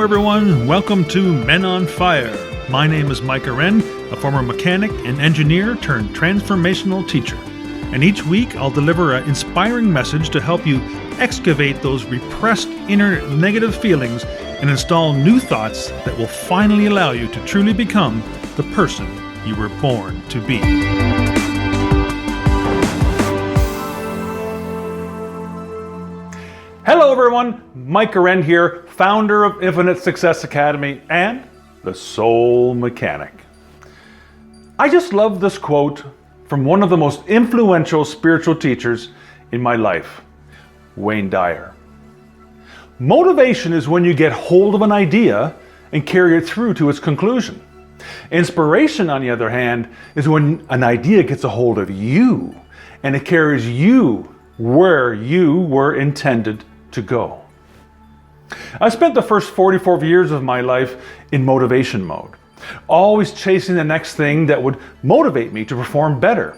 everyone. Welcome to Men on Fire. My name is Mike Aren, a former mechanic and engineer turned transformational teacher. And each week I'll deliver an inspiring message to help you excavate those repressed inner negative feelings and install new thoughts that will finally allow you to truly become the person you were born to be. Hello everyone, Mike Aren here, founder of Infinite Success Academy and the Soul Mechanic. I just love this quote from one of the most influential spiritual teachers in my life, Wayne Dyer. Motivation is when you get hold of an idea and carry it through to its conclusion. Inspiration, on the other hand, is when an idea gets a hold of you and it carries you where you were intended to go. I spent the first 44 years of my life in motivation mode, always chasing the next thing that would motivate me to perform better.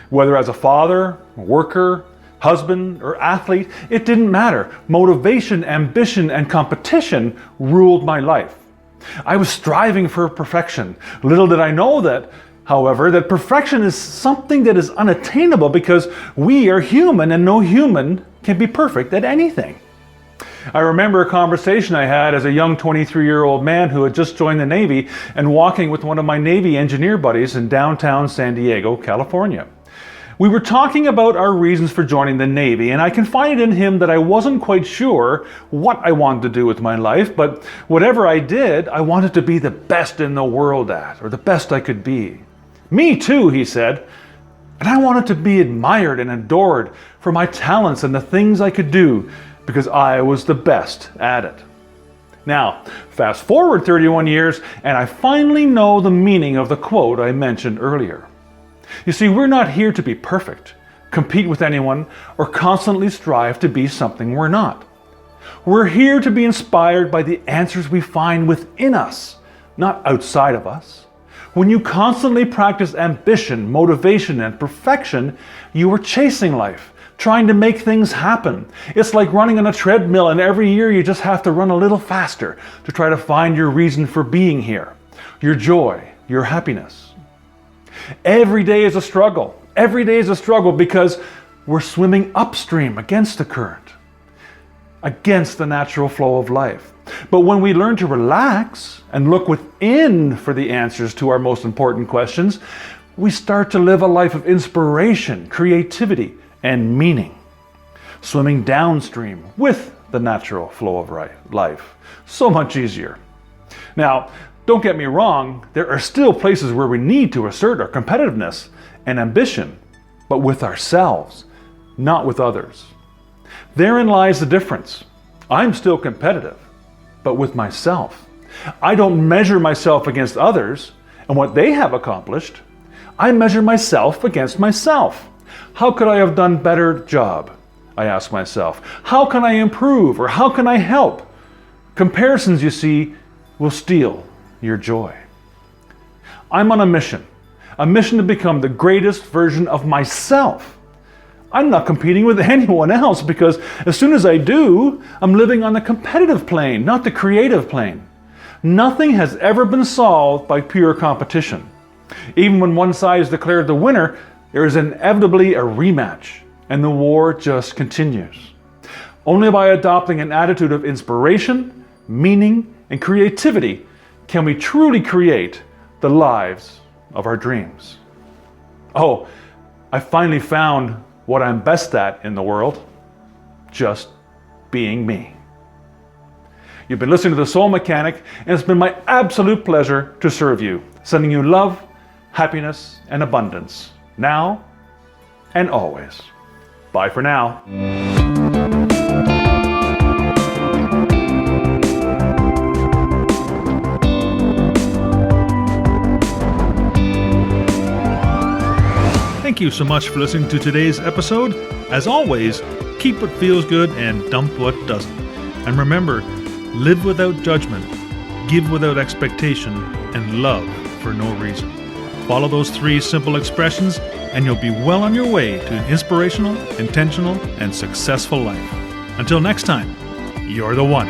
Whether as a father, worker, husband, or athlete, it didn't matter. Motivation, ambition, and competition ruled my life. I was striving for perfection. Little did I know that, however, that perfection is something that is unattainable because we are human and no human can be perfect at anything. I remember a conversation I had as a young 23-year-old man who had just joined the Navy and walking with one of my Navy engineer buddies in downtown San Diego, California. We were talking about our reasons for joining the Navy, and I confided in him that I wasn't quite sure what I wanted to do with my life, but whatever I did, I wanted to be the best in the world at, or the best I could be. Me too, he said. And I wanted to be admired and adored for my talents and the things I could do because I was the best at it. Now, fast forward 31 years and I finally know the meaning of the quote I mentioned earlier. You see, we're not here to be perfect, compete with anyone, or constantly strive to be something we're not. We're here to be inspired by the answers we find within us, not outside of us. When you constantly practice ambition, motivation, and perfection, you are chasing life, trying to make things happen. It's like running on a treadmill, and every year you just have to run a little faster to try to find your reason for being here, your joy, your happiness. Every day is a struggle. Every day is a struggle because we're swimming upstream against the current, against the natural flow of life. But when we learn to relax and look within for the answers to our most important questions, we start to live a life of inspiration, creativity, and meaning, swimming downstream with the natural flow of life. So much easier. Now, don't get me wrong, there are still places where we need to assert our competitiveness and ambition, but with ourselves, not with others. Therein lies the difference. I'm still competitive, but with myself. I don't measure myself against others and what they have accomplished. I measure myself against myself. How could I have done a better job? I ask myself. How can I improve, or how can I help? Comparisons, you see, will steal your joy. I'm on a mission to become the greatest version of myself. I'm not competing with anyone else because as soon as I do, I'm living on the competitive plane, not the creative plane. Nothing has ever been solved by pure competition. Even when one side is declared the winner, there is inevitably a rematch, and the war just continues. Only by adopting an attitude of inspiration, meaning, and creativity can we truly create the lives of our dreams. Oh, I finally found what I'm best at in the world, just being me. You've been listening to The Soul Mechanic, and it's been my absolute pleasure to serve you, sending you love, happiness, and abundance, now and always. Bye for now. Thank you so much for listening to today's episode. As always, keep what feels good and dump what doesn't. And remember, live without judgment, give without expectation, and love for no reason. Follow those 3 simple expressions and you'll be well on your way to an inspirational, intentional, and successful life. Until next time, you're the one.